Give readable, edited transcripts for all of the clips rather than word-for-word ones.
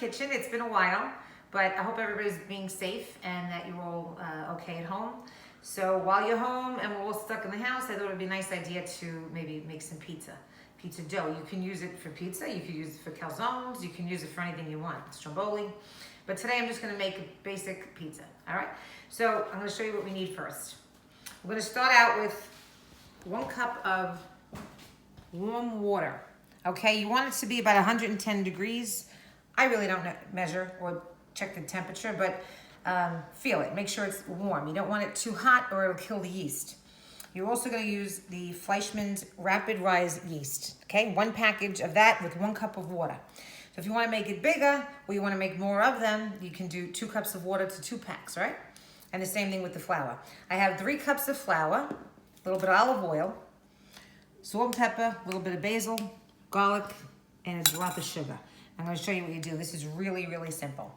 kitchen. It's been a while, but I hope everybody's being safe and that you're all okay at home. So while you're home and we're all stuck in the house, I thought it would be a nice idea to maybe make some pizza dough. You can use it for pizza, you can use it for calzones, you can use it for anything you want, stromboli. But today I'm just gonna make a basic pizza, all right? So I'm gonna show you what we need first. We're gonna start out with 1 cup of warm water, okay? You want it to be about 110 degrees. I really don't measure or check the temperature, but feel it, make sure it's warm. You don't want it too hot or it'll kill the yeast. You're also gonna use the Fleischmann's Rapid Rise yeast, okay? 1 package of that with 1 cup of water. So if you wanna make it bigger or you wanna make more of them, you can do 2 cups of water to 2 packs, right? And the same thing with the flour. I have 3 cups of flour, a little bit of olive oil, salt and pepper, a little bit of basil, garlic, and a drop of sugar. I'm gonna show you what you do. This is really, really simple.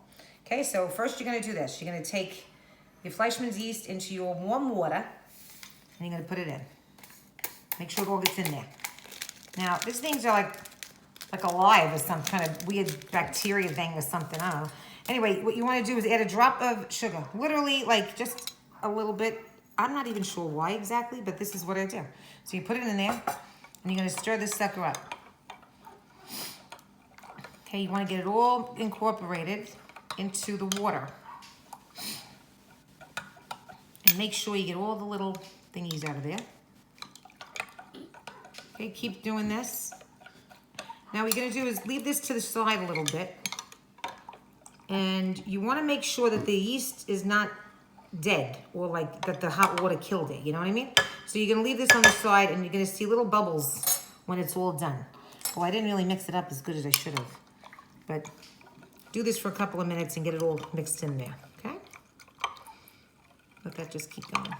Okay, so first you're gonna do this. You're gonna take your Fleischmann's yeast into your warm water, and you're gonna put it in. Make sure it all gets in there. Now, these things are like alive or some kind of weird bacteria thing or something, I don't know. Anyway, what you wanna do is add a drop of sugar. Literally, like just a little bit. I'm not even sure why exactly, but this is what I do. So you put it in there, and you're gonna stir this sucker up. Okay, you wanna get it all incorporated into the water. And make sure you get all the little thingies out of there. Okay, keep doing this. Now what you're gonna do is leave this to the side a little bit. And you wanna make sure that the yeast is not dead or like that the hot water killed it, you know what I mean? So you're gonna leave this on the side and you're gonna see little bubbles when it's all done. Well, I didn't really mix it up as good as I should have. But do this for a couple of minutes and get it all mixed in there, okay? Let that just keep going.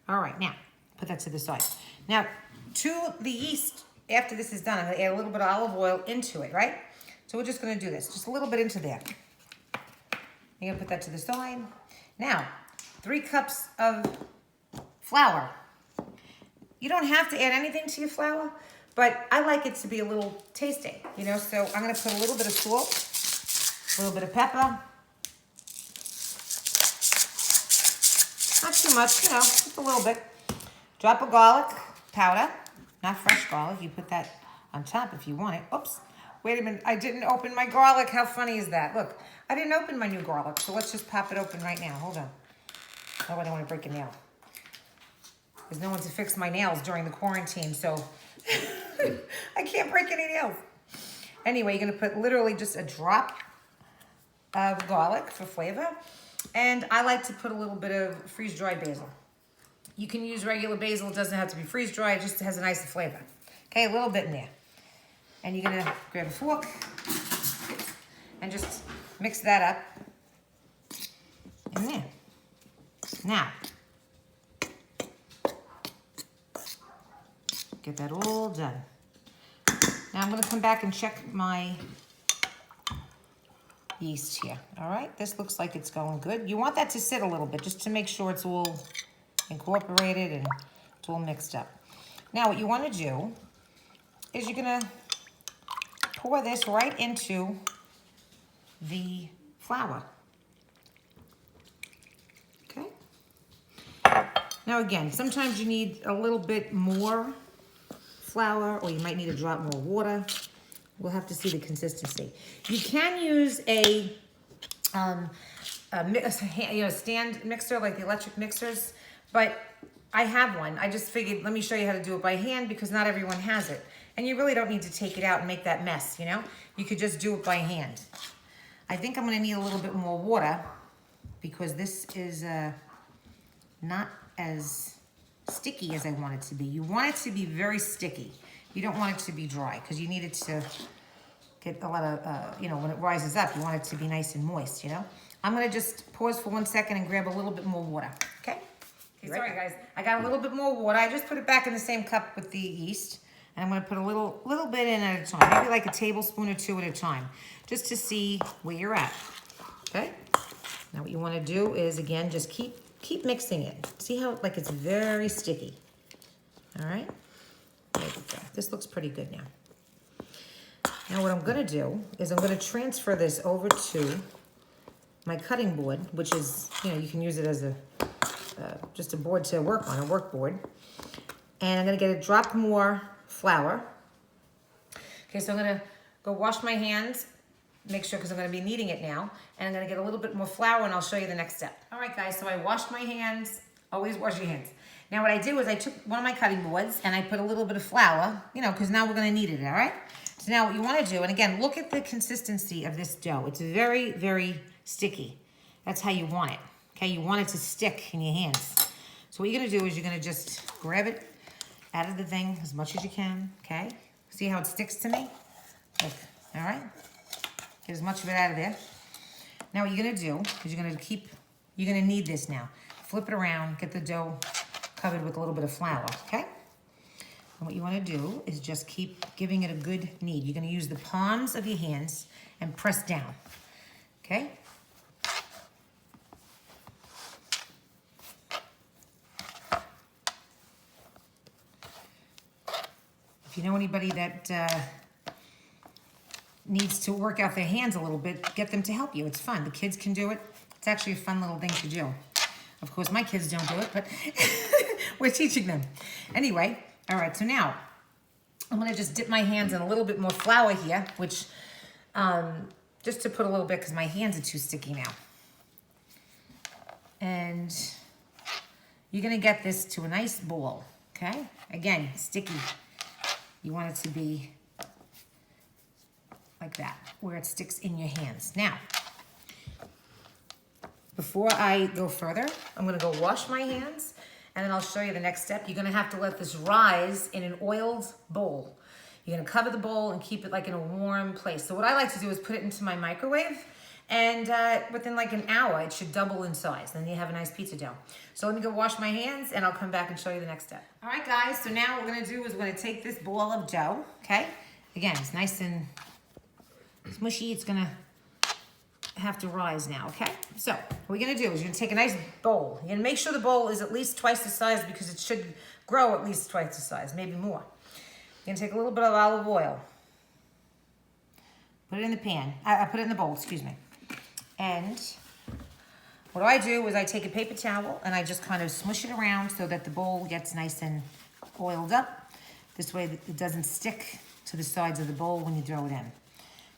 All right, now, put that to the side. Now, to the yeast, after this is done, I'm gonna add a little bit of olive oil into it, right? So we're just gonna do this, just a little bit into there. You're gonna put that to the side. Now, 3 cups of flour. You don't have to add anything to your flour, but I like it to be a little tasty, you know? So I'm gonna put a little bit of salt, a little bit of pepper. Not too much, you know, just a little bit. Drop of garlic powder, not fresh garlic. You put that on top if you want it. Oops, wait a minute, I didn't open my garlic. How funny is that? Look, I didn't open my new garlic, so let's just pop it open right now. Hold on. Oh, I don't want to break a nail. There's no one to fix my nails during the quarantine, so I can't break any nails. Anyway, you're gonna put literally just a drop of garlic for flavor. And I like to put a little bit of freeze-dried basil. You can use regular basil, it doesn't have to be freeze-dried, it just has a nice flavor. Okay, a little bit in there. And you're gonna grab a fork and just mix that up in there. Now, get that all done. Now I'm gonna come back and check my yeast here, all right? This looks like it's going good. You want that to sit a little bit just to make sure it's all incorporated and it's all mixed up. Now what you wanna do is you're gonna pour this right into the flour, okay? Now again, sometimes you need a little bit more flour or you might need to drop more water. We'll have to see the consistency. You can use a stand mixer like the electric mixers, but I have one. I just figured, let me show you how to do it by hand because not everyone has it. And you really don't need to take it out and make that mess, you know? You could just do it by hand. I think I'm gonna need a little bit more water because this is not as sticky as I want it to be. You want it to be very sticky. You don't want it to be dry because you need it to get a lot of, you know, when it rises up, you want it to be nice and moist, you know? I'm gonna just pause for 1 second and grab a little bit more water, okay? Sorry guys, I got a little bit more water. I just put it back in the same cup with the yeast. And I'm gonna put a little bit in at a time, maybe like a tablespoon or 2 at a time, just to see where you're at, okay? Now what you wanna do is, again, just keep mixing it. See how, like, it's very sticky, all right? There we go. This looks pretty good now. Now what I'm gonna do is I'm gonna transfer this over to my cutting board, which is, you can use it as a just a board to work on, a work board. And I'm gonna get a drop more flour. Okay, so I'm gonna go wash my hands, make sure, because I'm gonna be kneading it now, and I'm gonna get a little bit more flour and I'll show you the next step. All right guys, so I washed my hands, always wash your hands. Now what I did was I took one of my cutting boards and I put a little bit of flour, because now we're gonna knead it, all right? So now what you wanna do, and again, look at the consistency of this dough. It's very, very sticky. That's how you want it, okay? You want it to stick in your hands. So what you're gonna do is you're gonna just grab it out of the thing as much as you can, okay? See how it sticks to me? Look, all right? Get as much of it out of there. Now what you're gonna do is you're gonna knead this now. Flip it around, get the dough covered with a little bit of flour, okay? And what you wanna do is just keep giving it a good knead. You're gonna use the palms of your hands and press down, okay? If you know anybody that needs to work out their hands a little bit, get them to help you. It's fun. The kids can do it. It's actually a fun little thing to do. Of course, my kids don't do it, but we're teaching them. Anyway, all right, so now I'm gonna just dip my hands in a little bit more flour here, which, just to put a little bit because my hands are too sticky now. And you're gonna get this to a nice ball, okay? Again, sticky. You want it to be like that, where it sticks in your hands. Now, before I go further, I'm gonna go wash my hands, and then I'll show you the next step. You're gonna have to let this rise in an oiled bowl. You're gonna cover the bowl and keep it like in a warm place. So what I like to do is put it into my microwave, and within like an hour, it should double in size. Then you have a nice pizza dough. So let me go wash my hands and I'll come back and show you the next step. All right, guys, so now what we're gonna do is we're gonna take this ball of dough, okay? Again, it's nice and smushy. It's gonna have to rise now, okay? So what we're gonna do is you're gonna take a nice bowl. You're gonna make sure the bowl is at least twice the size because it should grow at least twice the size, maybe more. You're gonna take a little bit of olive oil. Put it in the pan. I put it in the bowl, excuse me. And what I do is I take a paper towel and I just kind of smush it around so that the bowl gets nice and oiled up. This way it doesn't stick to the sides of the bowl when you throw it in.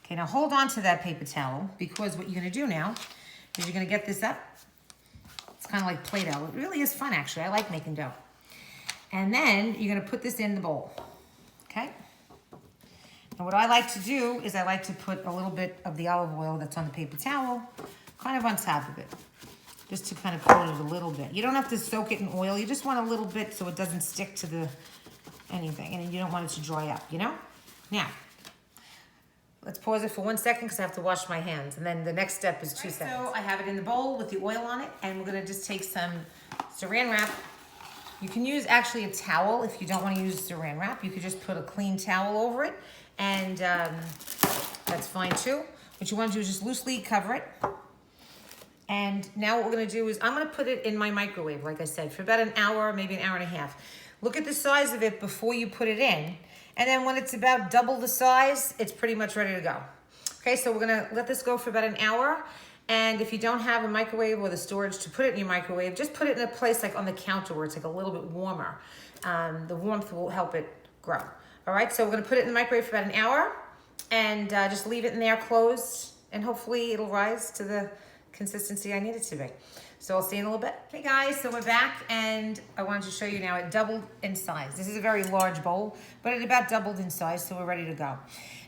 Okay, now hold on to that paper towel because what you're gonna do now is you're gonna get this up. It's kind of like Play-Doh. It really is fun, actually. I like making dough. And then you're gonna put this in the bowl, okay? And what I like to do is I like to put a little bit of the olive oil that's on the paper towel kind of on top of it, just to kind of coat it a little bit. You don't have to soak it in oil. You just want a little bit so it doesn't stick to the anything, and you don't want it to dry up, Now, let's pause it for 1 second because I have to wash my hands, and then the next step is 2 seconds. So I have it in the bowl with the oil on it, and we're gonna just take some saran wrap. You can use actually a towel if you don't want to use saran wrap. You could just put a clean towel over it, and that's fine too. What you want to do is just loosely cover it. And now what we're going to do is I'm going to put it in my microwave, like I said, for about an hour, maybe an hour and a half. Look at the size of it before you put it in. And then when it's about double the size, it's pretty much ready to go. Okay, so we're going to let this go for about an hour. And if you don't have a microwave or the storage to put it in your microwave, just put it in a place like on the counter where it's like a little bit warmer. The warmth will help it grow. All right, so we're gonna put it in the microwave for about an hour and just leave it in there closed, and hopefully it'll rise to the consistency I need it to be. So I'll see you in a little bit. Hey guys, so we're back, and I wanted to show you now it doubled in size. This is a very large bowl, but it about doubled in size, so we're ready to go.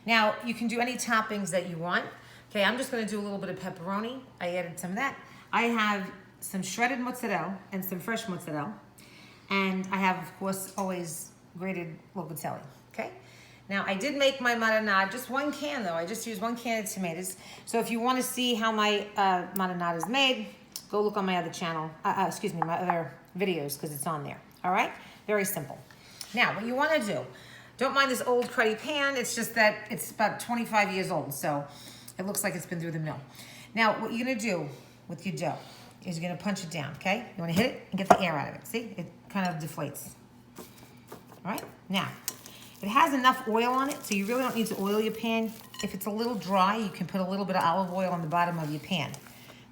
Now, you can do any toppings that you want. Okay, I'm just gonna do a little bit of pepperoni. I added some of that. I have some shredded mozzarella and some fresh mozzarella. And I have, of course, always grated locatelli, okay? Now, I did make my marinade, just 1 can though. I just used 1 can of tomatoes. So if you wanna see how my marinade is made, go look on my other channel, my other videos, because it's on there, all right? Very simple. Now, what you wanna do, don't mind this old cruddy pan, it's just that it's about 25 years old, so it looks like it's been through the mill. Now, what you're gonna do with your dough is you're gonna punch it down, okay? You wanna hit it and get the air out of it. See, it kind of deflates. All right, now, It has enough oil on it, so you really don't need to oil your pan. If it's a little dry, you can put a little bit of olive oil on the bottom of your pan.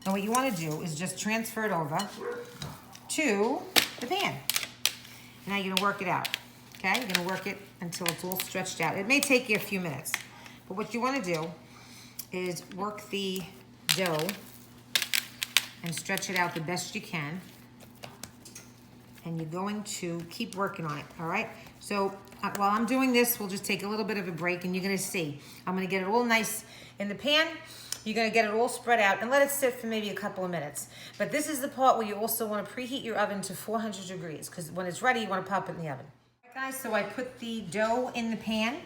Now what you want to do is just transfer it over to the pan. Now you're going to work it out, okay? You're going to work it until it's all stretched out. It may take you a few minutes, but what you want to do is work the dough and stretch it out the best you can. And you're going to keep working on it, all right? So while I'm doing this, we'll just take a little bit of a break and you're gonna see. I'm gonna get it all nice in the pan. You're gonna get it all spread out and let it sit for maybe a couple of minutes. But this is the part where you also wanna preheat your oven to 400 degrees because when it's ready, you wanna pop it in the oven. All right, guys, so I put the dough in the pan.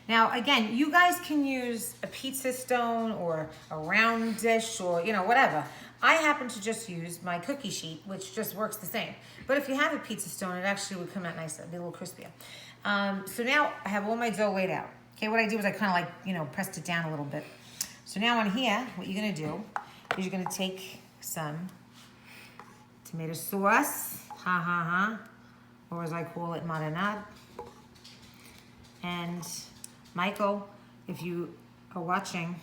Now, again, you guys can use a pizza stone or a round dish or, you know, whatever. I happen to just use my cookie sheet, which just works the same. But if you have a pizza stone, it actually would come out nicer, be a little crispier. So now I have all my dough laid out. Okay, what I do is I kind of like, you know, pressed it down a little bit. So now on here, what you're gonna do is you're gonna take some tomato sauce, or as I call it, marinade. And Michael, if you are watching,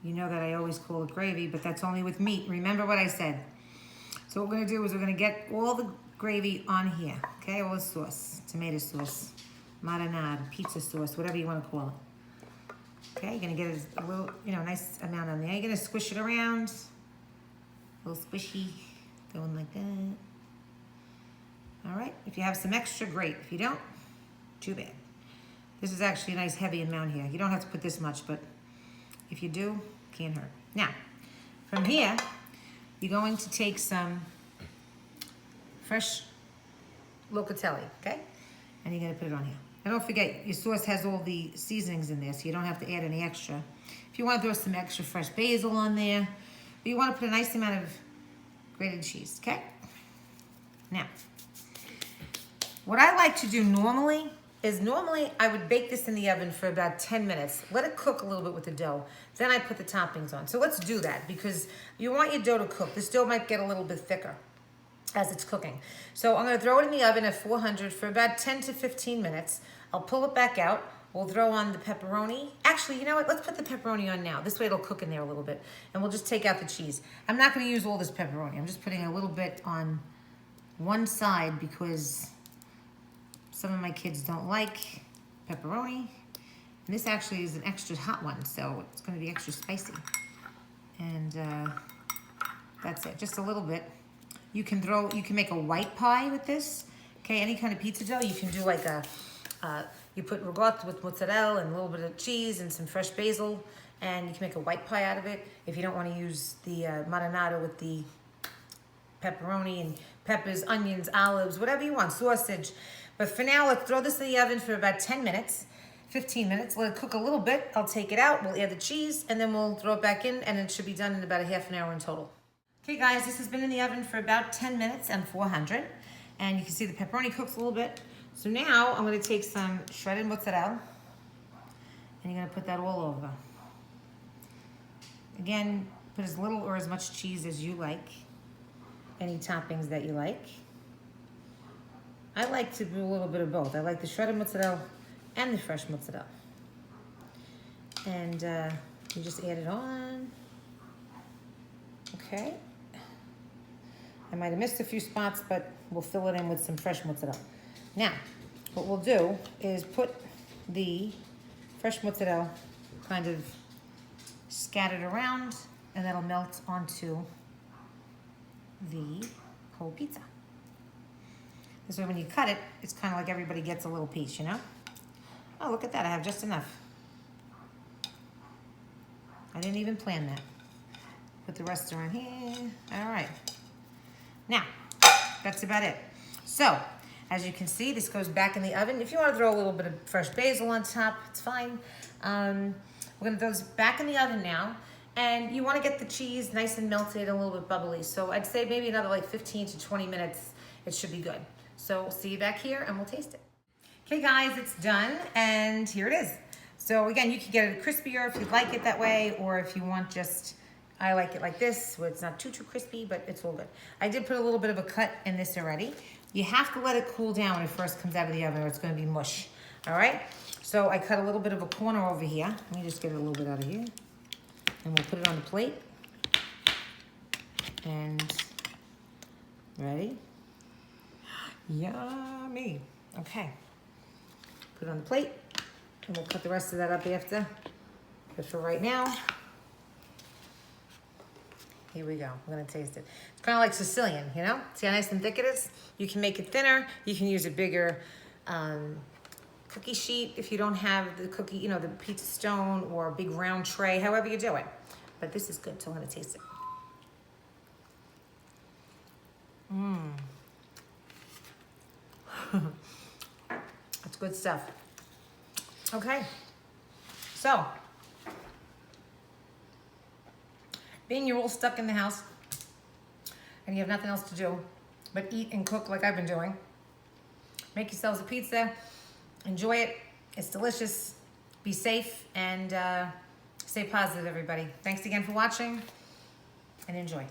you know that I always call it gravy, but that's only with meat. Remember what I said. So what we're gonna do is we're gonna get all the gravy on here, okay? All the sauce, tomato sauce, marinade, pizza sauce, whatever you wanna call it. Okay, you're gonna get a little, you know, nice amount on there. You're gonna squish it around, a little squishy, going like that. All right, if you have some extra, great. If you don't, too bad. This is actually a nice heavy amount here. You don't have to put this much, but if you do, can't hurt. Now, from here, you're going to take some fresh locatelli, okay? And you're gonna put it on here. And don't forget, your sauce has all the seasonings in there, so you don't have to add any extra. If you wanna throw some extra fresh basil on there, but you wanna put a nice amount of grated cheese, okay? Now, what I like to do normally I would bake this in the oven for about 10 minutes. Let it cook a little bit with the dough. Then I put the toppings on. So let's do that because you want your dough to cook. This dough might get a little bit thicker as it's cooking. So I'm gonna throw it in the oven at 400 for about 10 to 15 minutes. I'll pull it back out. We'll throw on the pepperoni. Actually, you know what? Let's put the pepperoni on now. This way it'll cook in there a little bit. And we'll just take out the cheese. I'm not gonna use all this pepperoni. I'm just putting a little bit on one side because some of my kids don't like pepperoni. And this actually is an extra hot one, so it's gonna be extra spicy. And that's it, just a little bit. You can make a white pie with this. Okay, any kind of pizza dough. You can do like you put ricotta with mozzarella and a little bit of cheese and some fresh basil, and you can make a white pie out of it. If you don't wanna use the marinara with the pepperoni and peppers, onions, olives, whatever you want, sausage. But for now, let's throw this in the oven for about 10 minutes, 15 minutes. Let it cook a little bit. I'll take it out. We'll add the cheese, and then we'll throw it back in, and it should be done in about a half an hour in total. Okay, guys, this has been in the oven for about 10 minutes and 400. And you can see the pepperoni cooks a little bit. So now I'm going to take some shredded mozzarella, and you're going to put that all over. Again, put as little or as much cheese as you like. Any toppings that you like. I like to do a little bit of both. I like the shredded mozzarella and the fresh mozzarella. And you just add it on. Okay. I might have missed a few spots, but we'll fill it in with some fresh mozzarella. Now, what we'll do is put the fresh mozzarella kind of scattered around, and that'll melt onto the whole pizza. This way when you cut it, it's kind of like everybody gets a little piece, you know? Oh, look at that, I have just enough. I didn't even plan that. Put the rest around here. All right. Now, that's about it. So, as you can see, this goes back in the oven. If you want to throw a little bit of fresh basil on top, it's fine. We're gonna throw this back in the oven now. And you want to get the cheese nice and melted and a little bit bubbly. So I'd say maybe another like 15 to 20 minutes, it should be good. So we'll see you back here and we'll taste it. Okay guys, it's done and here it is. So again, you can get it crispier if you'd like it that way, or if you want just, I like it like this, where it's not too crispy, but it's all good. I did put a little bit of a cut in this already. You have to let it cool down when it first comes out of the oven or it's gonna be mush. All right, so I cut a little bit of a corner over here. Let me just get it a little bit out of here. And we'll put it on the plate. And, ready? Yummy. Okay, put it on the plate. And we'll cut the rest of that up after. But for right now, here we go. I'm gonna taste it. It's kind of like Sicilian, you know? See how nice and thick it is? You can make it thinner. You can use a bigger cookie sheet if you don't have the cookie, you know, the pizza stone or a big round tray, however you do it. But this is good, so I'm gonna taste it. That's good stuff. Okay, so being you're all stuck in the house and you have nothing else to do but eat and cook like I've been doing, make yourselves a pizza, enjoy it, it's delicious, be safe, and stay positive, everybody. Thanks again for watching, and enjoy.